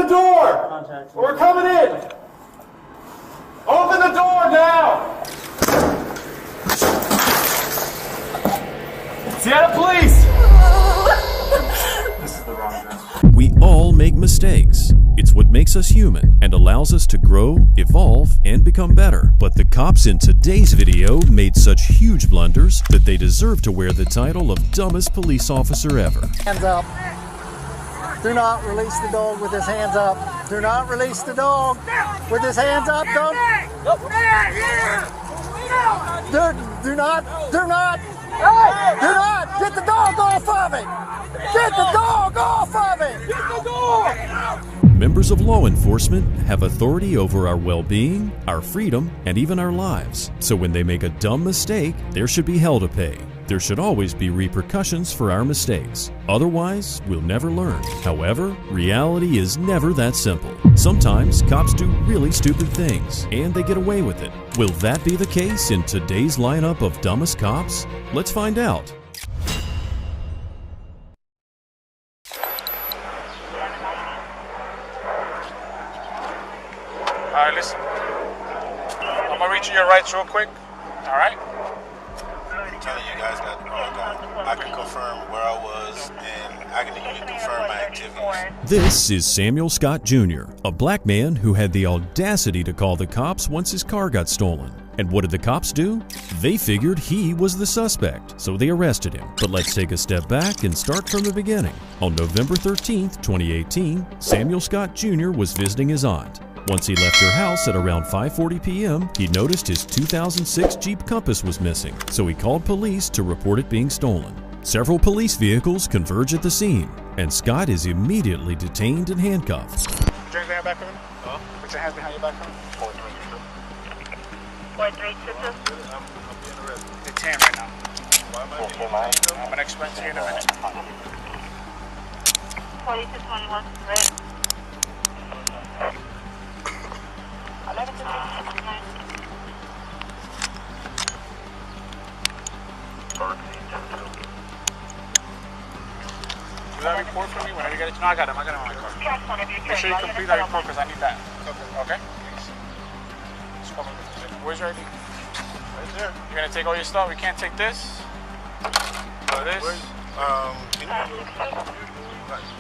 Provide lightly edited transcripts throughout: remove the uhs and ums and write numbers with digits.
the door! We're coming in! Open the door now! Seattle Police! This is the wrong address. We all make mistakes. It's what makes us human and allows us to grow, evolve, and become better. But the cops in today's video made such huge blunders that they deserve to wear the title of dumbest police officer ever. Hands up. Do not release the dog with his hands up. Do not release the dog with his hands up. Don't. Do not. Get the dog off of it. Get the dog off of it. Get the dog. Members of law enforcement have authority over our well-being, our freedom, and even our lives. So when they make a dumb mistake, there should be hell to pay. There should always be repercussions for our mistakes. Otherwise, we'll never learn. However, reality is never that simple. Sometimes cops do really stupid things, and they get away with it. Will that be the case in today's lineup of dumbest cops? Let's find out. All right, listen. I'm gonna read you your rights real quick. All right? I'm telling you guys got the wrong guy. I can confirm where I was, and I can even confirm my activities. This is Samuel Scott Jr., a black man who had the audacity to call the cops once his car got stolen. And what did the cops do? They figured he was the suspect, so they arrested him. But let's take a step back and start from the beginning. On November 13th, 2018, Samuel Scott Jr. was visiting his aunt. Once he left her house at around 5:40 p.m., he noticed his 2006 Jeep Compass was missing, so he called police to report it being stolen. Several police vehicles converge at the scene, and Scott is immediately detained and handcuffed. Drink behind your back of him? Huh? Put your hands behind your back of him. 432. I'm being arrested. Detained right now. Why am I being detained? I'm going to explain to you in a minute. 4221, right? 11 to 69. Do that report for me whenever you get it. No, I got him. I got him on my car. Make sure you complete that report because I need that. Okay? Just come with me. Where's your ID? Right there. You're going to take all your stuff. We can't take this. Or this.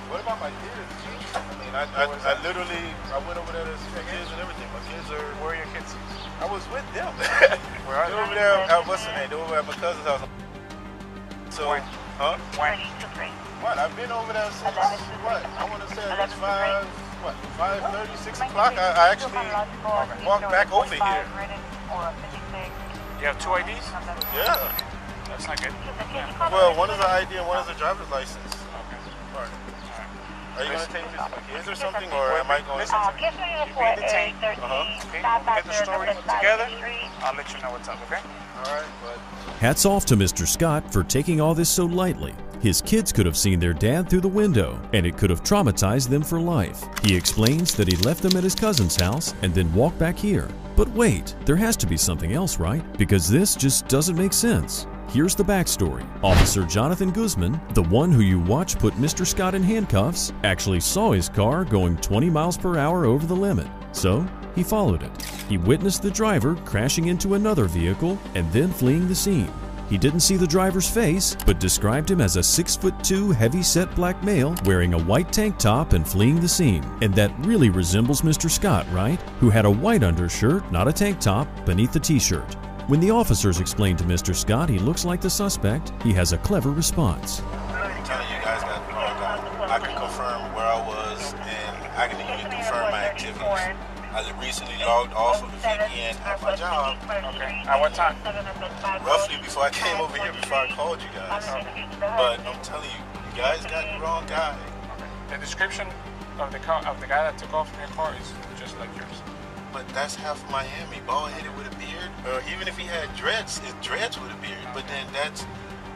What about my kids? I mean, I literally, I went over there to see my kids and everything. My kids are... Where are your kids? I was with them. Where are they? they? Over there, what's the name? They were over at my cousin's house. So, when? Huh? When? What? I've been over there since, what? I want to say it was 5:30, 6 o'clock. I actually walked back over here. You have two IDs? Yeah. That's not good. Well, one is an ID and one is a driver's license. Okay. All right. Are you going to take this to my kids or something, or am I going Listen to me. You've been detained. Okay? We'll get the story together. I'll let you know what's up, okay? All right, but... Hats off to Mr. Scott for taking all this so lightly. His kids could have seen their dad through the window, and it could have traumatized them for life. He explains that he left them at his cousin's house and then walked back here. But wait, there has to be something else, right? Because this just doesn't make sense. Here's the backstory. Officer Jonathan Guzman, the one who you watch put Mr. Scott in handcuffs, actually saw his car going 20 miles per hour over the limit. So, he followed it. He witnessed the driver crashing into another vehicle and then fleeing the scene. He didn't see the driver's face, but described him as a 6'2" heavy-set black male wearing a white tank top and fleeing the scene. And that really resembles Mr. Scott, right? Who had a white undershirt, not a tank top, beneath the t-shirt. When the officers explained to Mr. Scott he looks like the suspect, he has a clever response. I'm telling you guys got the wrong guy. I can confirm where I was, and I can even confirm my activities. I recently logged off of the VPN at my job. Okay. At what time? Roughly before I came over here, before I called you guys. But I'm telling you, you guys got the wrong guy. The description of the guy that took off in your car is just like yours. But that's half of Miami, bald-headed with a beard. Or even if he had dreads, it's dreads with a beard. But then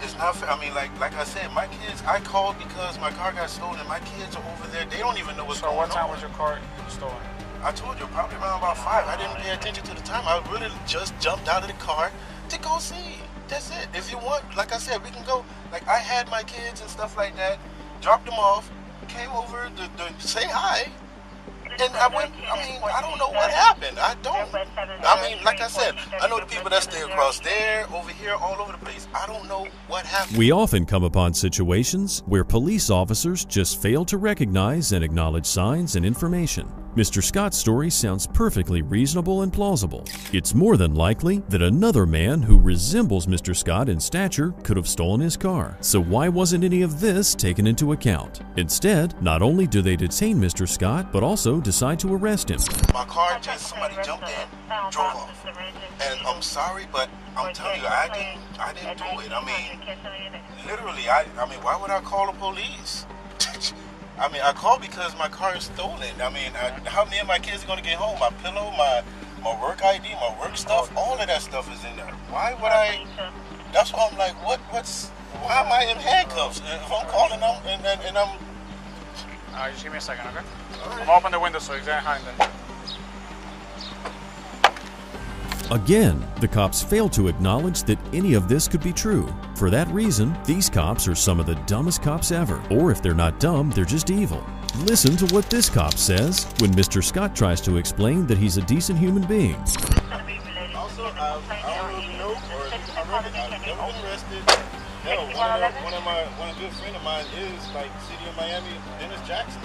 it's not fair. I mean, like I said, my kids, I called because my car got stolen. My kids are over there. They don't even know what's going on. So what time was your car stolen? I told you, probably around about 5. I didn't pay attention to the time. I really just jumped out of the car to go see. That's it. If you want, like I said, we can go. Like, I had my kids and stuff like that, dropped them off, came over to say hi, And I don't know what happened. I mean, like I said, I know the people that stay across there, over here, all over the place. I don't know what happened. We often come upon situations where police officers just fail to recognize and acknowledge signs and information. Mr. Scott's story sounds perfectly reasonable and plausible. It's more than likely that another man who resembles Mr. Scott in stature could have stolen his car. So why wasn't any of this taken into account? Instead, not only do they detain Mr. Scott, but also decide to arrest him. My car somebody jumped in, drove off. And I'm sorry, but I'm telling you, I didn't do it. I mean, literally, why would I call the police? I mean, I called because my car is stolen. I mean, how me and my kids are going to get home? My pillow, my work ID, my work stuff, all of that stuff is in there. Why would I? That's why I'm like, why am I in handcuffs? If I'm calling them and I'm... Just give me a second, okay? Right. I'm open the window so he's behind them. Again, the cops fail to acknowledge that any of this could be true. For that reason, these cops are some of the dumbest cops ever. Or if they're not dumb, they're just evil. Listen to what this cop says when Mr. Scott tries to explain that he's a decent human being. Also, I don't know if you know, or I've never been arrested. No, one good friend of mine is like City of Miami, Dennis Jackson.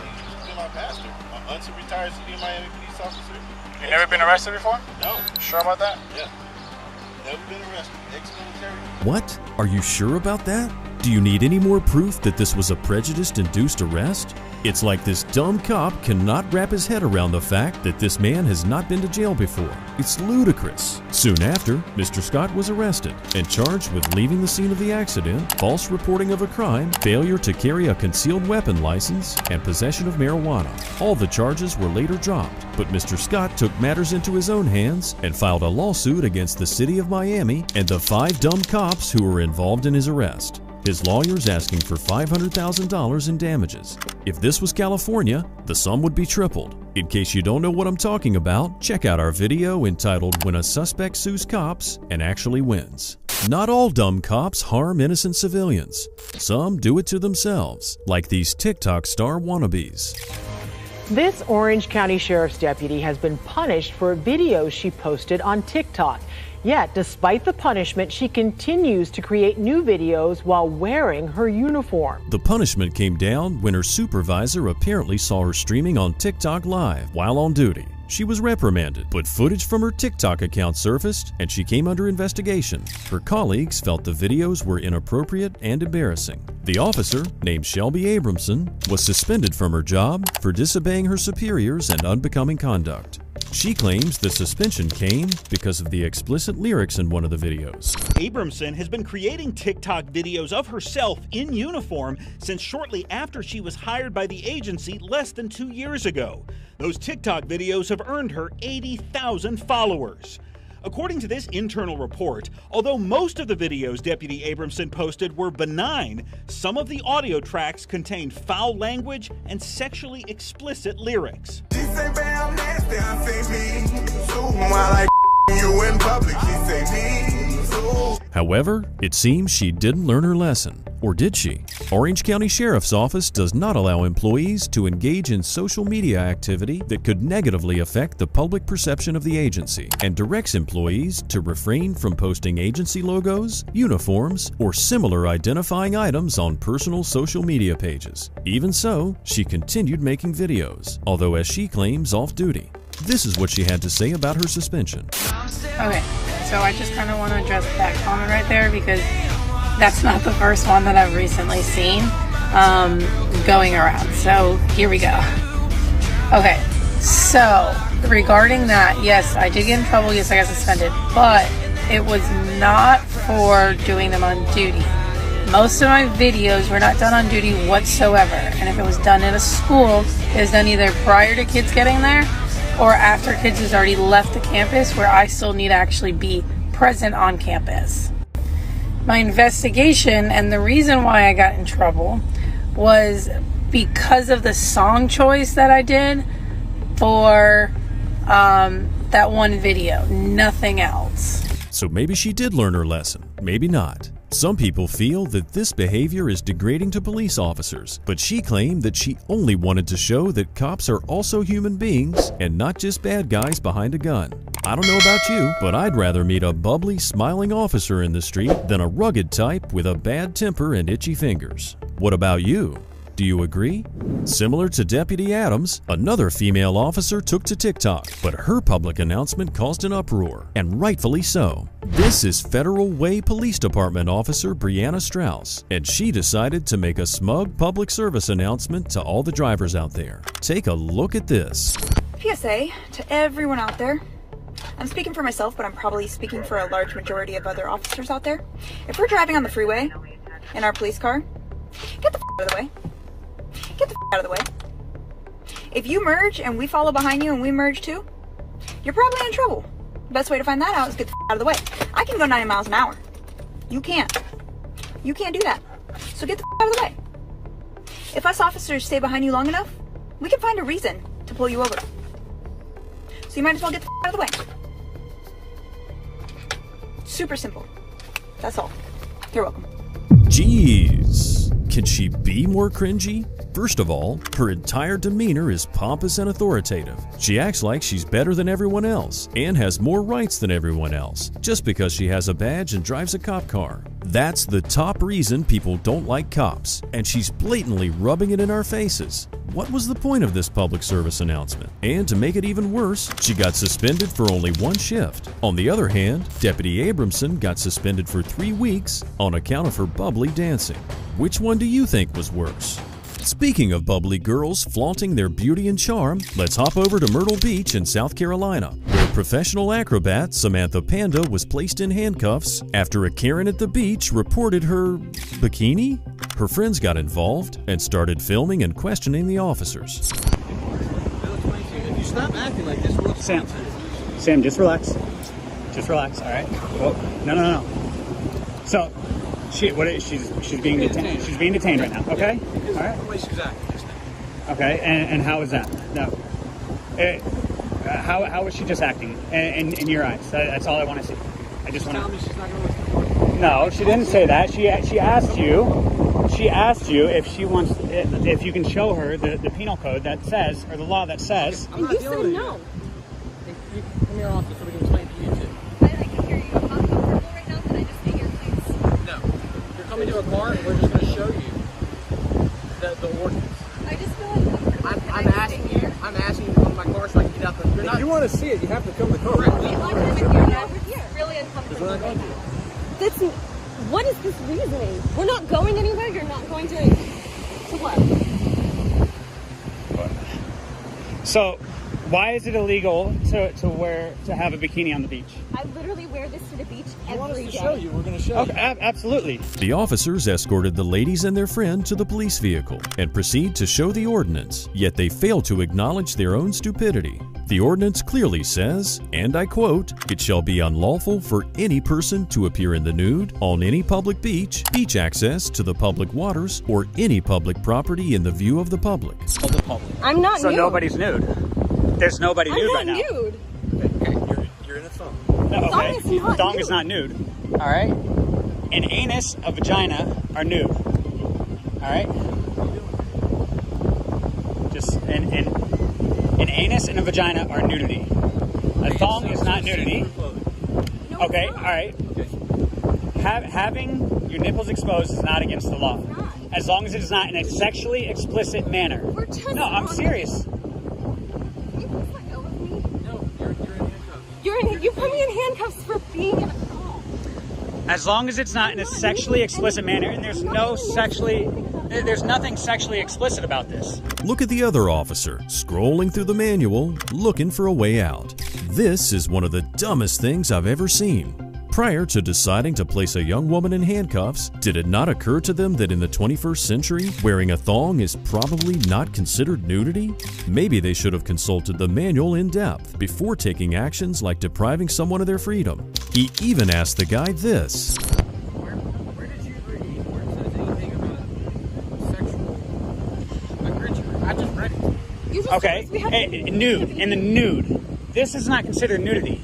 He's my pastor, an unretired City of Miami police officer. You never been arrested before? No. Sure about that? Yeah. Never been arrested. Ex-military. What? Are you sure about that? Do you need any more proof that this was a prejudice-induced arrest? It's like this dumb cop cannot wrap his head around the fact that this man has not been to jail before. It's ludicrous. Soon after, Mr. Scott was arrested and charged with leaving the scene of the accident, false reporting of a crime, failure to carry a concealed weapon license, and possession of marijuana. All the charges were later dropped, but Mr. Scott took matters into his own hands and filed a lawsuit against the City of Miami and the 5 dumb cops who were involved in his arrest. His lawyer's asking for $500,000 in damages. If this was California, the sum would be tripled. In case you don't know what I'm talking about, check out our video entitled "When a Suspect Sues Cops and Actually Wins." Not all dumb cops harm innocent civilians. Some do it to themselves, like these TikTok star wannabes. This Orange County Sheriff's deputy has been punished for a video she posted on TikTok. Yet, despite the punishment, she continues to create new videos while wearing her uniform. The punishment came down when her supervisor apparently saw her streaming on TikTok live while on duty. She was reprimanded, but footage from her TikTok account surfaced and she came under investigation. Her colleagues felt the videos were inappropriate and embarrassing. The officer, named Shelby Abramson, was suspended from her job for disobeying her superiors and unbecoming conduct. She claims the suspension came because of the explicit lyrics in one of the videos. Abramson has been creating TikTok videos of herself in uniform since shortly after she was hired by the agency less than 2 years ago. Those TikTok videos have earned her 80,000 followers. According to this internal report, although most of the videos Deputy Abramson posted were benign, some of the audio tracks contained foul language and sexually explicit lyrics. She say, babe, I'm nasty, I say me. So while I you in public, she say me. So. However, it seems she didn't learn her lesson. Or did she? Orange County Sheriff's Office does not allow employees to engage in social media activity that could negatively affect the public perception of the agency and directs employees to refrain from posting agency logos, uniforms, or similar identifying items on personal social media pages. Even so, she continued making videos, although as she claims off-duty. This is what she had to say about her suspension. Okay, so I just kind of want to address that comment right there because that's not the first one that I've recently seen going around. So here we go. Okay, so regarding that, yes, I did get in trouble. Yes, I got suspended, but it was not for doing them on duty. Most of my videos were not done on duty whatsoever. And if it was done in a school, it was done either prior to kids getting there or after kids has already left the campus where I still need to actually be present on campus. My investigation and the reason why I got in trouble was because of the song choice that I did for that one video, nothing else. So maybe she did learn her lesson, maybe not. Some people feel that this behavior is degrading to police officers, but she claimed that she only wanted to show that cops are also human beings and not just bad guys behind a gun. I don't know about you, but I'd rather meet a bubbly, smiling officer in the street than a rugged type with a bad temper and itchy fingers. What about you? Do you agree? Similar to Deputy Adams, another female officer took to TikTok, but her public announcement caused an uproar, and rightfully so. This is Federal Way Police Department Officer Brianna Strauss, and she decided to make a smug public service announcement to all the drivers out there. Take a look at this. PSA to everyone out there. I'm speaking for myself, but I'm probably speaking for a large majority of other officers out there. If we're driving on the freeway in our police car, get the f out of the way. Get the f out of the way. If you merge and we follow behind you and we merge too, you're probably in trouble. The best way to find that out is get the f out of the way. I can go 90 miles an hour. You can't. You can't do that. So get the f out of the way. If us officers stay behind you long enough, we can find a reason to pull you over. So you might as well get the f out of the way. Super simple. That's all. You're welcome. Jeez, can she be more cringy? First of all, her entire demeanor is pompous and authoritative. She acts like she's better than everyone else and has more rights than everyone else just because she has a badge and drives a cop car. That's the top reason people don't like cops, and she's blatantly rubbing it in our faces. What was the point of this public service announcement? And to make it even worse, she got suspended for only one shift. On the other hand, Deputy Abramson got suspended for 3 weeks on account of her bubbly dancing. Which one do you think was worse? Speaking of bubbly girls flaunting their beauty and charm, let's hop over to Myrtle Beach in South Carolina, where professional acrobat Samantha Panda was placed in handcuffs after a Karen at the beach reported her bikini. Her friends got involved and started filming and questioning the officers. If you stop acting like this, we'll Sam, just relax. Just relax, all right? Well, no. So, she's being detained. She's being detained right now. Okay. All right. The way she's acting. Okay. And how is that? No. How is she just acting in your eyes? That's all I want to see. I just want to. Tell me she's not going to listen. No, she didn't say that. She asked you. She asked you if she wants, if you can show her the penal code that says, or the law that says. And you said no. You come to your office so we can explain to you too. I can hear you. I'm not comfortable right now. Can I just be here, please? No. You're coming to a car and we're just going to show you the ordinance. I just feel uncomfortable. I'm asking you to come to my car so I can get out the. If you want to see it, you have to come to the car. We're here. Really uncomfortable right now. What is this reasoning? We're not going anywhere. You're not going to what? So, why is it illegal to have a bikini on the beach? I literally wear this to the beach every day. Show you. We're going to show you. Absolutely. The officers escorted the ladies and their friend to the police vehicle and proceed to show the ordinance, yet they fail to acknowledge their own stupidity. The ordinance clearly says, and I quote, "It shall be unlawful for any person to appear in the nude on any public beach, beach access to the public waters, or any public property in the view of the public." I'm not nude. So nobody's nude. There's nobody nude right now. I'm not nude. Okay, you're in a thong. No, okay. Thong Is not nude. All right. An anus, a vagina are nude. All right. Just an anus and a vagina are nudity. A thong is not nudity. Okay. All right. Having your nipples exposed is not against the law, as long as it is not in a sexually explicit manner. No, I'm serious. You put me in handcuffs for being in a thong. As long as it's not in a sexually explicit manner, and there's nothing sexually explicit about this. Look at the other officer, scrolling through the manual, looking for a way out. This is one of the dumbest things I've ever seen. Prior to deciding to place a young woman in handcuffs, did it not occur to them that in the 21st century, wearing a thong is probably not considered nudity? Maybe they should have consulted the manual in depth before taking actions like depriving someone of their freedom. He even asked the guy this. Where did you read where it says anything about sexual? I read you. I just read it. Okay, nude. In the nude. This is not considered nudity.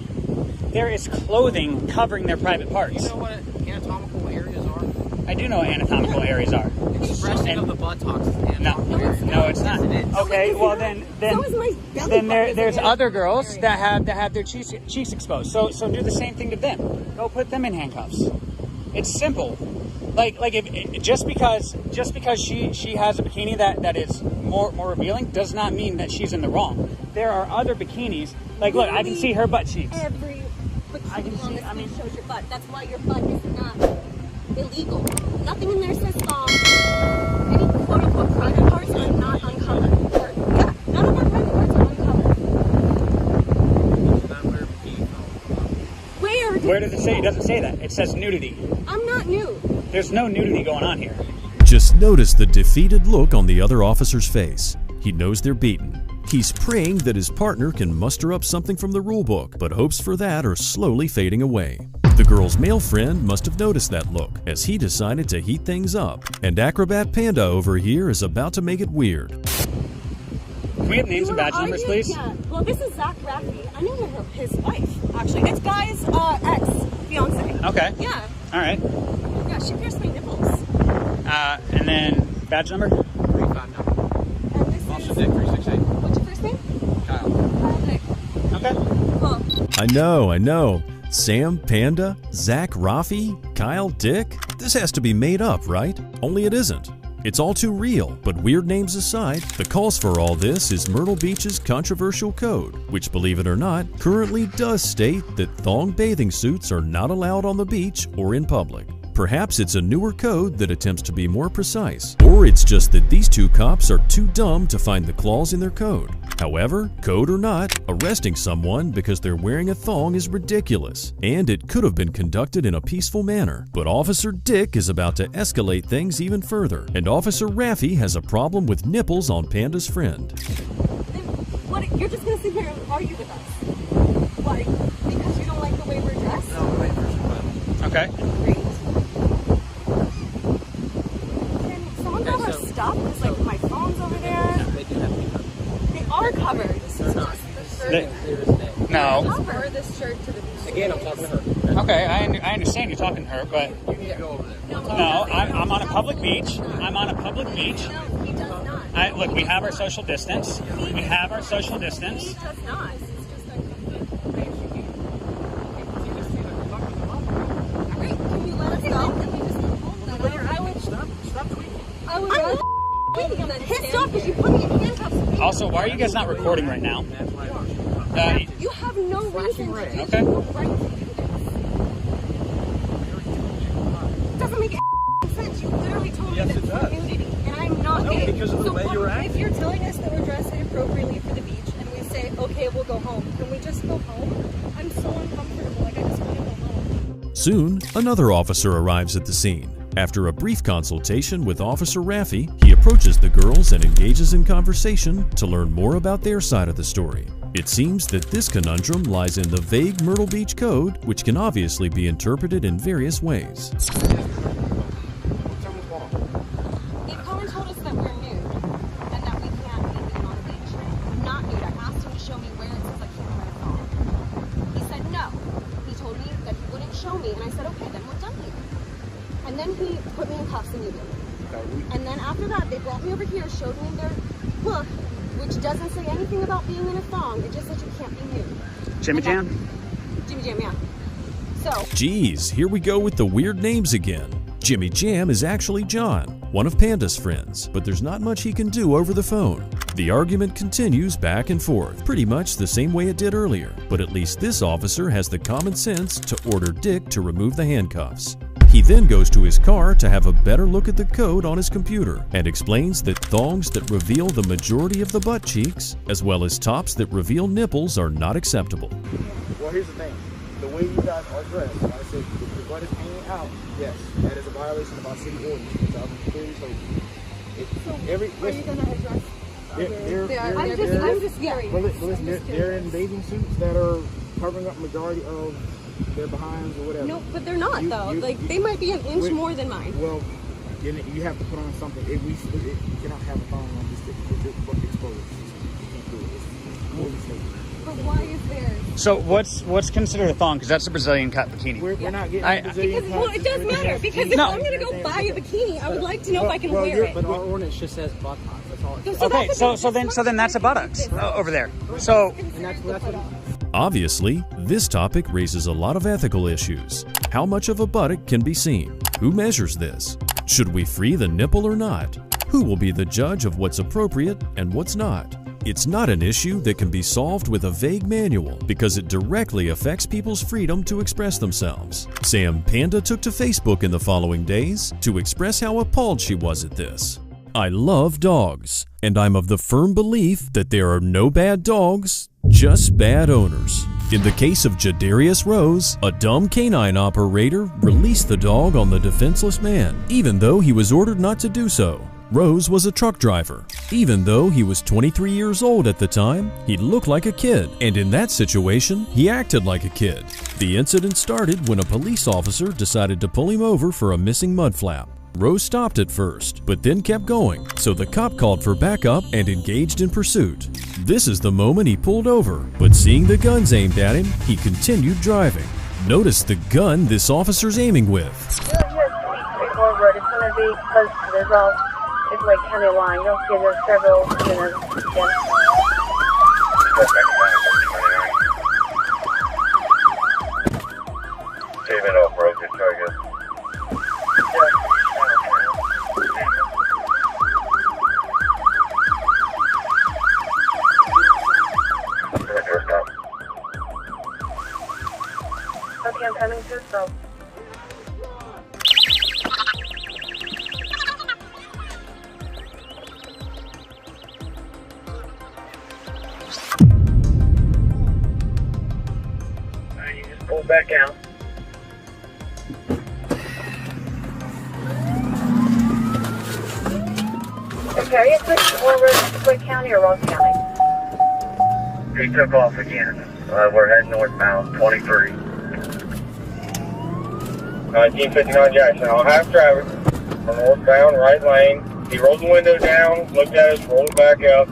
There is clothing covering their private parts. You know what anatomical areas are? I do know what anatomical areas are. Expression of the buttocks. No, it's not. Okay, well then there's other girls that have their cheeks exposed. So do the same thing to them. Go put them in handcuffs. It's simple. Like if just because she has a bikini that is more revealing does not mean that she's in the wrong. There are other bikinis. Like look, I can see her butt cheeks. Every bikini on this thing shows your butt. That's why your butt is not illegal. Nothing in there says any quote unquote private parts are not uncovered. Yeah, none of our private parts are uncovered. Where does it say? It doesn't say that. It says nudity. I'm not nude. There's no nudity going on here. Just notice the defeated look on the other officer's face. He knows they're beaten. He's praying that his partner can muster up something from the rulebook, but hopes for that are slowly fading away. The girl's male friend must have noticed that look, as he decided to heat things up. And Acrobat Panda over here is about to make it weird. Can we have names and badge numbers, please? Yeah. Well, this is Zach Raffi. I know his wife, actually. It's Guy's ex-fiance. Okay. Yeah. All right. Yeah, she pierced my nipples. And then badge number? 359. And this Officer is... Dick, 368. What's your first name? Kyle. Dick. Okay. Cool. I know. Sam, Panda, Zach, Raffi, Kyle, Dick? This has to be made up, right? Only it isn't. It's all too real, but weird names aside, the cause for all this is Myrtle Beach's controversial code, which, believe it or not, currently does state that thong bathing suits are not allowed on the beach or in public. Perhaps it's a newer code that attempts to be more precise, or it's just that these two cops are too dumb to find the clause in their code. However, code or not, arresting someone because they're wearing a thong is ridiculous, and it could have been conducted in a peaceful manner. But Officer Dick is about to escalate things even further, and Officer Raffi has a problem with nipples on Panda's friend. What? You're just gonna sit here and argue with us? Why? Because you don't like the way we're dressed? No, we're waiting for some time. Okay. Great. Can someone grab our stuff? Because like my phone's over there. They do have to be covered. They are covered. They're not. No. Cover this shirt to the beach. Again, I'm talking to her. Okay, I understand you're talking to her, but You need to go over there. no, I'm on a public beach. I'm on a public beach. No, he does not. Look, we have our social distance. We have our social distance. He does not. Alright, can you let us go? Can we just go home? I would stop tweeting. I would I'm pissed off because you put me in handcuffs. Also, why are you guys not recording right now? You have no reason to do Okay. no right to do this. It doesn't make sense. You literally told me that it's nudity, and I'm not gay. because of the way you're acting. If you're telling us that we're dressed inappropriately for the beach, and we say, okay, we'll go home, can we just go home? I'm so uncomfortable. Like, I just want to go home. Soon, another officer arrives at the scene. After a brief consultation with Officer Raffi, he approaches the girls and engages in conversation to learn more about their side of the story. It seems that this conundrum lies in the vague Myrtle Beach Code, which can obviously be interpreted in various ways. They come and told us that we're nude, and that we can't be nude on the beach. I'm not nude. I asked him to show me where it says I can't wear a thong. He said no. He told me that he wouldn't show me, and I said, okay, then we're done here. And then he put me in cuffs immediately. And then after that, they brought me over here, showed me their book, which doesn't say anything about being in a thong. It just says you can't be nude. Jimmy Jam? Jimmy Jam, yeah. So. Geez, here we go with the weird names again. Jimmy Jam is actually John, one of Panda's friends, but there's not much he can do over the phone. The argument continues back and forth, pretty much the same way it did earlier, but at least this officer has the common sense to order Dick to remove the handcuffs. He then goes to his car to have a better look at the code on his computer and explains that thongs that reveal the majority of the butt cheeks, as well as tops that reveal nipples, are not acceptable. Well, here's the thing. The way you guys are dressed, like I said, if your butt is hanging out, yes, that is a violation of our city ordinance, which I've clearly told you. Are you going to address? I'm just curious. Well, listen, they're in bathing suits that are covering up the majority of their behinds or whatever. No, but they're not though. They might be an inch more than mine. Well, then you have to put on something. You cannot have a thong on this butt exposed. You can't do it. It's more safety. But why is there? So what's considered a thong? Because that's a Brazilian cut bikini. We're not getting Brazilian Because, well, it does matter. Because if I'm going to go buy a bikini, I would like to know if I can wear it. But our ordinance just says buttocks. That's all. Okay, so then that's a buttocks over there. So And that's what. Obviously, this topic raises a lot of ethical issues. How much of a buttock can be seen? Who measures this? Should we free the nipple or not? Who will be the judge of what's appropriate and what's not? It's not an issue that can be solved with a vague manual because it directly affects people's freedom to express themselves. Sam Panda took to Facebook in the following days to express how appalled she was at this. I love dogs, and I'm of the firm belief that there are no bad dogs, just bad owners. In the case of Jadarius Rose, a dumb canine operator released the dog on the defenseless man, even though he was ordered not to do so. Rose was a truck driver. Even though he was 23 years old at the time, he looked like a kid, and in that situation, he acted like a kid. The incident started when a police officer decided to pull him over for a missing mud flap. Rose stopped at first, but then kept going, so the cop called for backup and engaged in pursuit. This is the moment he pulled over, but seeing the guns aimed at him, he continued driving. Notice the gun this officer's aiming with. It's going to be close to the road. It's like county line. You'll see there's several units. Saving up, bro. Good try, guys. Okay, I'm coming through, so. Pull back out. Okay, are you Quick County or Ross County? He took off again. We're heading northbound, 23. 1959 Jackson, I'll have traffic. We're northbound, right lane. He rolled the window down, looked at us, rolled it back up.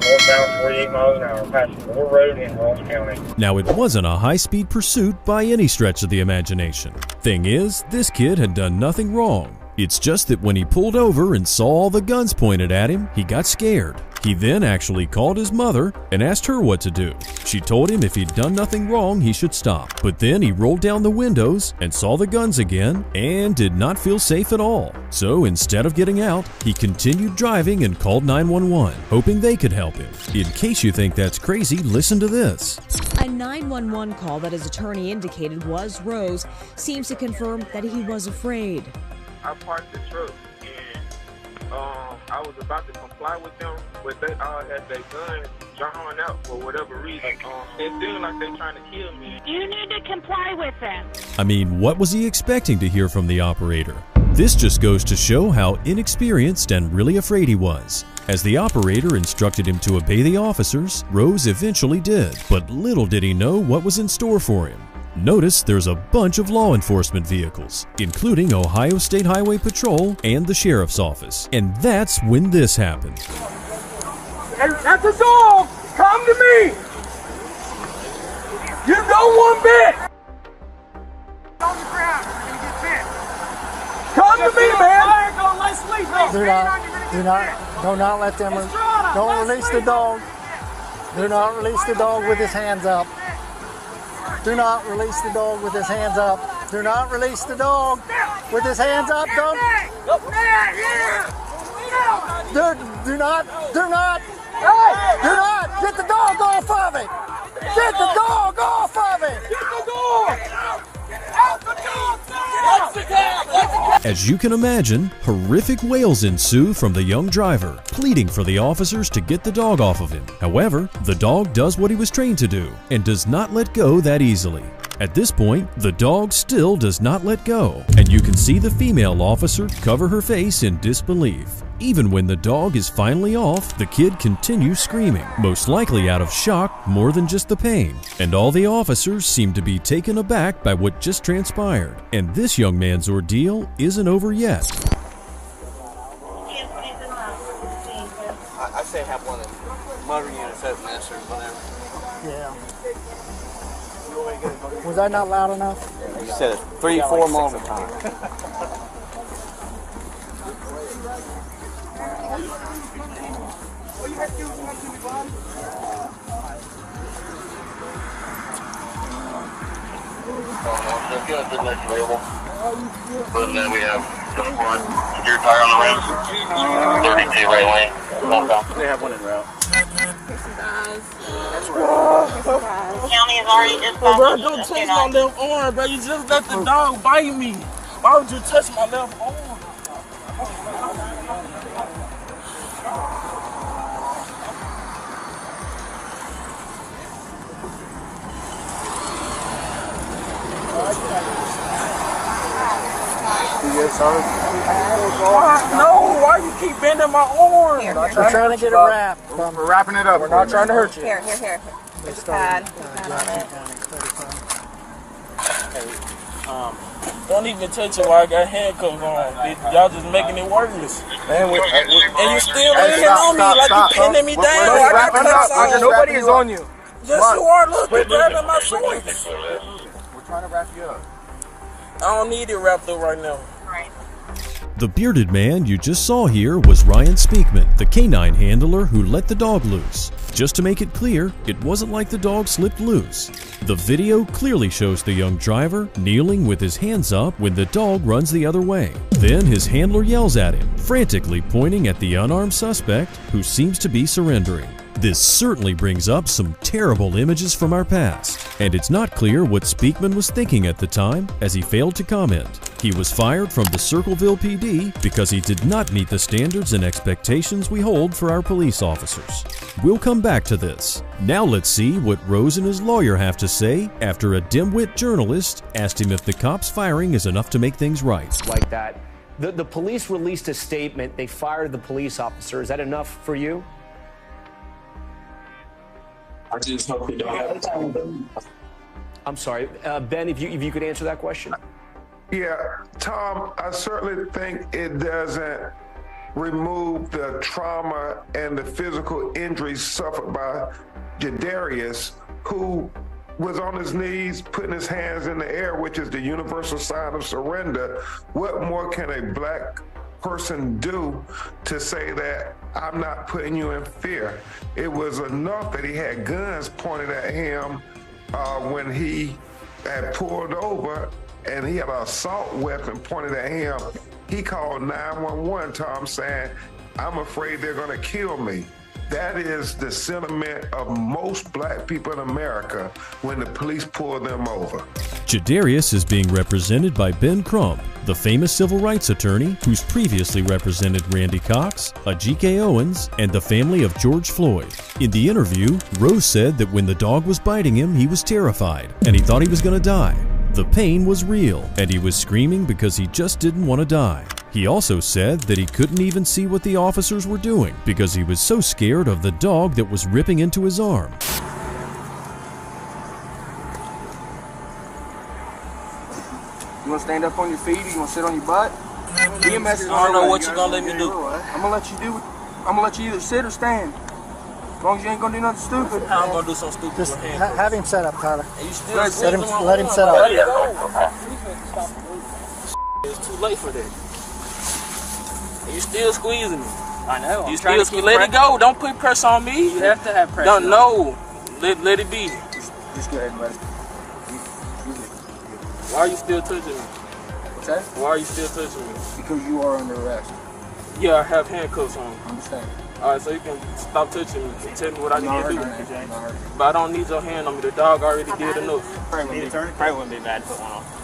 Northbound 48 miles an hour, passing Moore Road in Ross County. Now, it wasn't a high-speed pursuit by any stretch of the imagination. Thing is, this kid had done nothing wrong. It's just that when he pulled over and saw all the guns pointed at him, he got scared. He then actually called his mother and asked her what to do. She told him if he'd done nothing wrong, he should stop. But then he rolled down the windows and saw the guns again and did not feel safe at all. So instead of getting out, he continued driving and called 911, hoping they could help him. In case you think that's crazy, listen to this. A 911 call that his attorney indicated was Rose seems to confirm that he was afraid. I parked the truck and I was about to comply with them, but they all had their guns drawn out for whatever reason. It seemed like they're trying to kill me. You need to comply with them. I mean, what was he expecting to hear from the operator? This just goes to show how inexperienced and really afraid he was. As the operator instructed him to obey the officers, Rose eventually did, but little did he know what was in store for him. Notice there's a bunch of law enforcement vehicles, including Ohio State Highway Patrol and the Sheriff's Office. And that's when this happened. And that's a dog! Come to me! You don't want bit! On the ground, you're gonna get bit. Come to me, man! Do not let them, don't release the dog. Do not release the dog with his hands up. Do not release the dog with his hands up. Do not release the dog with his hands up. Don't. Do not. Get the dog off of it. Get the dog off of it. Get the dog. As you can imagine, horrific wails ensue from the young driver, pleading for the officers to get the dog off of him. However, the dog does what he was trained to do and does not let go that easily. At this point, the dog still does not let go, and you can see the female officer cover her face in disbelief. Even when the dog is finally off, the kid continues screaming, most likely out of shock more than just the pain. And all the officers seem to be taken aback by what just transpired. And this young man's ordeal isn't over yet. I say have one of motor units open this or whatever. Yeah. Was I not loud enough? You said it 3-4 more times. And then we have the front steer tire on the rims, 32 right lane. They have one en route. County is already dispatched. Bro, don't touch my left arm, bro. You just let the dog bite me. Why would you touch my left arm? No, why you keep bending my arm? We're trying to get it wrapped. We're wrapping it up. We're not trying to hurt you. Here. There's a pad. Don't even touch it while I got handcuffs on. Y'all just making it worse. Man, and you still laying on me like you pinning me down. I got cuffs on. Nobody is on you. Yes, you are. Look, you're grabbing my shorts. We're trying to wrap you up. I don't need it wrapped up right now. The bearded man you just saw here was Ryan Speakman, the canine handler who let the dog loose. Just to make it clear, it wasn't like the dog slipped loose. The video clearly shows the young driver kneeling with his hands up when the dog runs the other way. Then his handler yells at him, frantically pointing at the unarmed suspect who seems to be surrendering. This certainly brings up some terrible images from our past, and it's not clear what Speakman was thinking at the time as he failed to comment. He was fired from the Circleville PD because he did not meet the standards and expectations we hold for our police officers. We'll come back to this. Now let's see what Rose and his lawyer have to say after a dimwit journalist asked him if the cops firing is enough to make things right. Like that. The police released a statement. They fired the police officer. Is that enough for you? I just hope we don't have time. I'm sorry. Ben, if you could answer that question. Yeah, Tom, I certainly think it doesn't remove the trauma and the physical injuries suffered by Jadarius, who was on his knees, putting his hands in the air, which is the universal sign of surrender. What more can a black person do to say that I'm not putting you in fear? It was enough that he had guns pointed at him when he had pulled over, and he had an assault weapon pointed at him. He called 911, Tom, saying, I'm afraid they're gonna kill me. That is the sentiment of most black people in America when the police pull them over. Jadarius is being represented by Ben Crump, the famous civil rights attorney who's previously represented Randy Cox, Ajike Owens, and the family of George Floyd. In the interview, Rose said that when the dog was biting him, he was terrified and he thought he was going to die. The pain was real, and he was screaming because he just didn't want to die. He also said that he couldn't even see what the officers were doing because he was so scared of the dog that was ripping into his arm. You want to stand up on your feet or you want to sit on your butt? EMS is I don't know what you're going to let me do. I'm going to let you either sit or stand. As long as you ain't gonna do nothing stupid. I'm gonna do something stupid. Just have him set up, Tyler. And you still let him set up. It's too late for that. And you still squeezing me. I know. You still let it go. Don't put pressure on me. You have to have pressure. Don't know. Let it be. Just go ahead, buddy. Why are you still touching me? What's that? Why are you still touching me? Because you are under arrest. Yeah, I have handcuffs on. I understand. Alright, so you can stop touching me and tell me what I need to do. But I don't need your hand on me. The dog already did enough. Probably wouldn't be bad to put one off.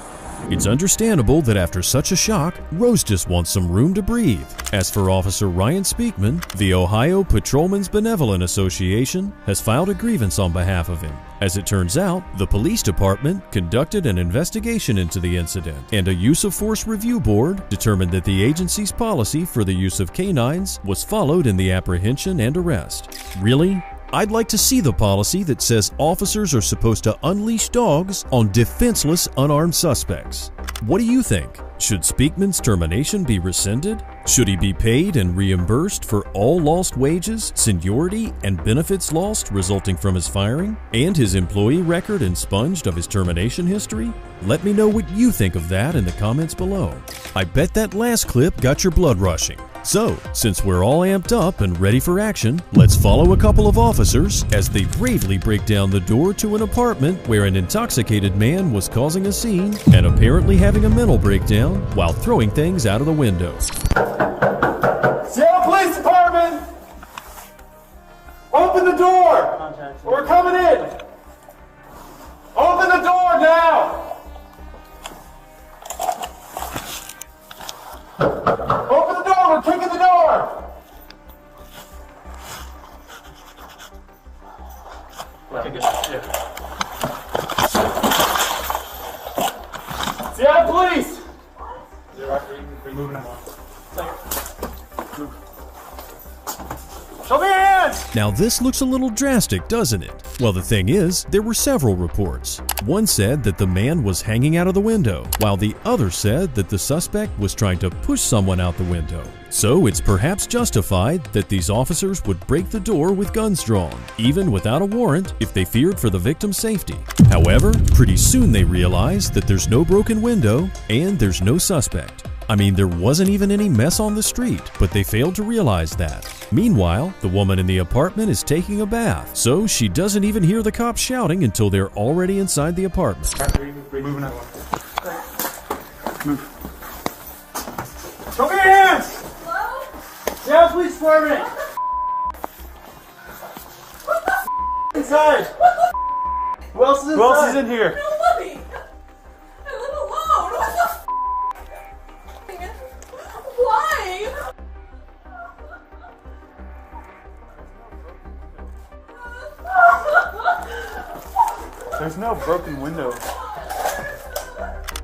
It's understandable that after such a shock, Rose just wants some room to breathe. As for Officer Ryan Speakman, the Ohio Patrolmen's Benevolent Association has filed a grievance on behalf of him. As it turns out, the police department conducted an investigation into the incident, and a use of force review board determined that the agency's policy for the use of canines was followed in the apprehension and arrest. Really? I'd like to see the policy that says officers are supposed to unleash dogs on defenseless, unarmed suspects. What do you think? Should Speakman's termination be rescinded? Should he be paid and reimbursed for all lost wages, seniority, and benefits lost resulting from his firing, and his employee record expunged of his termination history? Let me know what you think of that in the comments below. I bet that last clip got your blood rushing. So, since we're all amped up and ready for action, let's follow a couple of officers as they bravely break down the door to an apartment where an intoxicated man was causing a scene and apparently having a mental breakdown while throwing things out of the window. Seattle Police Department! Open the door! We're coming in! Open the door now! Open the door! We're kicking the door! Seattle Police! Moving them on. Show me your hands! Now this looks a little drastic, doesn't it? Well, the thing is, there were several reports. One said that the man was hanging out of the window, while the other said that the suspect was trying to push someone out the window. So it's perhaps justified that these officers would break the door with guns drawn, even without a warrant, if they feared for the victim's safety. However, pretty soon they realized that there's no broken window and there's no suspect. I mean, there wasn't even any mess on the street, but they failed to realize that. Meanwhile, the woman in the apartment is taking a bath, so she doesn't even hear the cops shouting until they're already inside the apartment. Moving that one. Move. Show me your hands! Hello? Seattle Police Department! Inside! Who else is inside? Who else is in here? Nobody! I live alone! What the f***? Why? There's no broken window.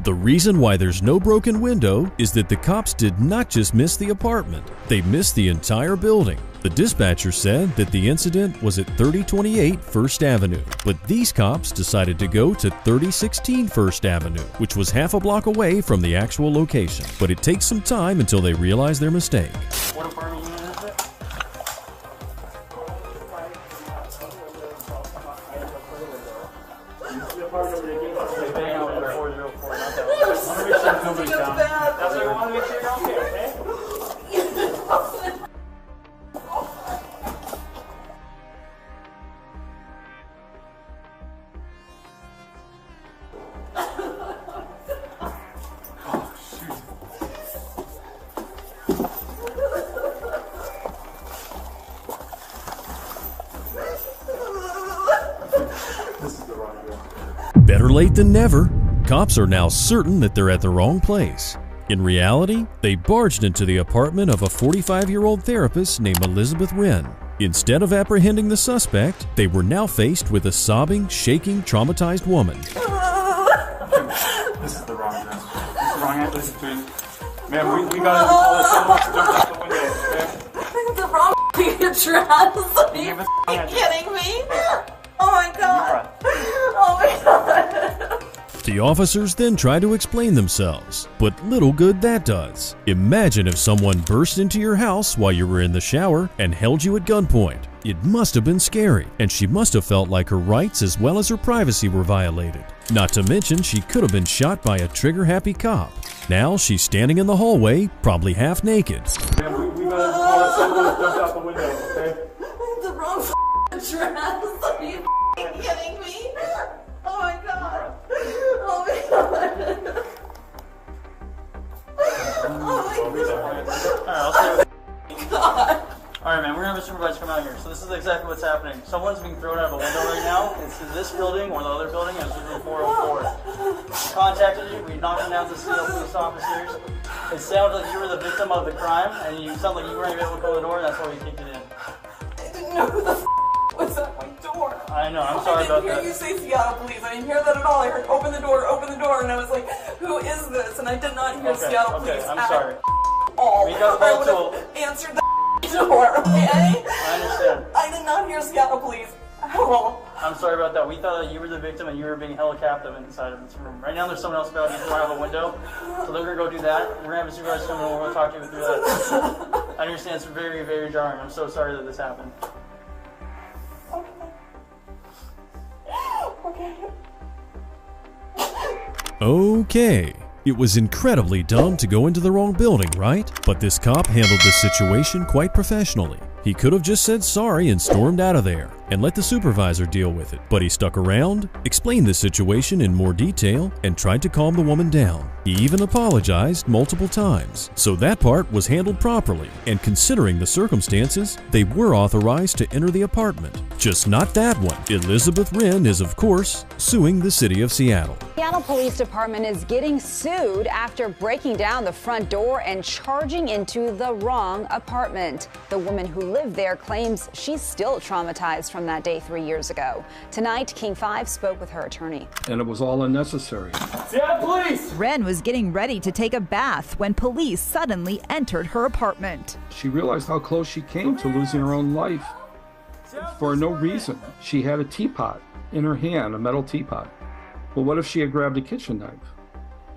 The reason why there's no broken window is that the cops did not just miss the apartment, they missed the entire building. The dispatcher said that the incident was at 3028 First Avenue, but these cops decided to go to 3016 First Avenue, which was half a block away from the actual location. But it takes some time until they realize their mistake. What apartment unit is it? Better late than never. Cops are now certain that they're at the wrong place. In reality, they barged into the apartment of a 45-year-old therapist named Elizabeth Wren. Instead of apprehending the suspect, they were now faced with a sobbing, shaking, traumatized woman. This is the wrong address. This is the wrong address, please. Ma'am, we got to call someone to jump out the window, okay? This is the wrong address. Are you kidding me? Oh my god. Oh my god. The officers then try to explain themselves, but little good that does. Imagine if someone burst into your house while you were in the shower and held you at gunpoint. It must have been scary, and she must have felt like her rights as well as her privacy were violated. Not to mention she could have been shot by a trigger-happy cop. Now she's standing in the hallway, probably half naked. Ma'am, we gotta call someone to jump out the window, okay? The wrong address. Are you kidding me? Oh my god. Oh my god. Oh my god. Alright, man, we're gonna have a supervisor come out here. So this is exactly what's happening. Someone's being thrown out of a window right now. It's in this building or the other building, and it's in 404. We contacted you, we knocked down the Seattle police officers. It sounded like you were the victim of the crime, and you sounded like you weren't able to go to the door, and that's why we kicked it in. I didn't know who the was at my door. I know, I'm sorry about that. I didn't hear you say Seattle police. I didn't hear that at all. I heard open the door, and I was like, who is this? And I did not hear Seattle police. I'm sorry. All. We got I would have answered the door, okay? I understand. I did not hear Seattle police at all. I'm sorry about that. We thought that you were the victim and you were being held captive inside of this room. Right now there's someone else about to throw out of a window, so they're going to go do that. We're going to have a supervisor come in and we'll talk to you through that. I understand it's very, very jarring. I'm so sorry that this happened. Okay. It was incredibly dumb to go into the wrong building, right? But this cop handled the situation quite professionally. He could have just said sorry and stormed out of there and let the supervisor deal with it. But he stuck around, explained the situation in more detail, and tried to calm the woman down. He even apologized multiple times. So that part was handled properly, and considering the circumstances, they were authorized to enter the apartment. Just not that one. Elizabeth Wren is, of course, suing the city of Seattle. Seattle Police Department is getting sued after breaking down the front door and charging into the wrong apartment. The woman who lived there claims she's still traumatized from that day 3 years ago. Tonight, King 5 spoke with her attorney. And it was all unnecessary. Seattle Police! Wren was getting ready to take a bath when police suddenly entered her apartment. She realized how close she came to losing her own life for no reason. She had a teapot in her hand, a metal teapot. Well, what if she had grabbed a kitchen knife?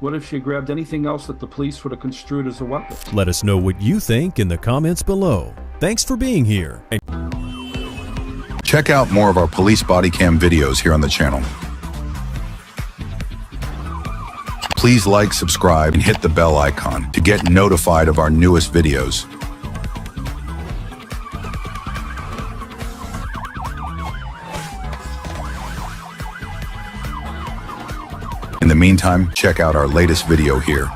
What if she had grabbed anything else that the police would have construed as a weapon? Let us know what you think in the comments below. Thanks for being here. Check out more of our police body cam videos here on the channel. Please like, subscribe, and hit the bell icon to get notified of our newest videos. In the meantime, check out our latest video here.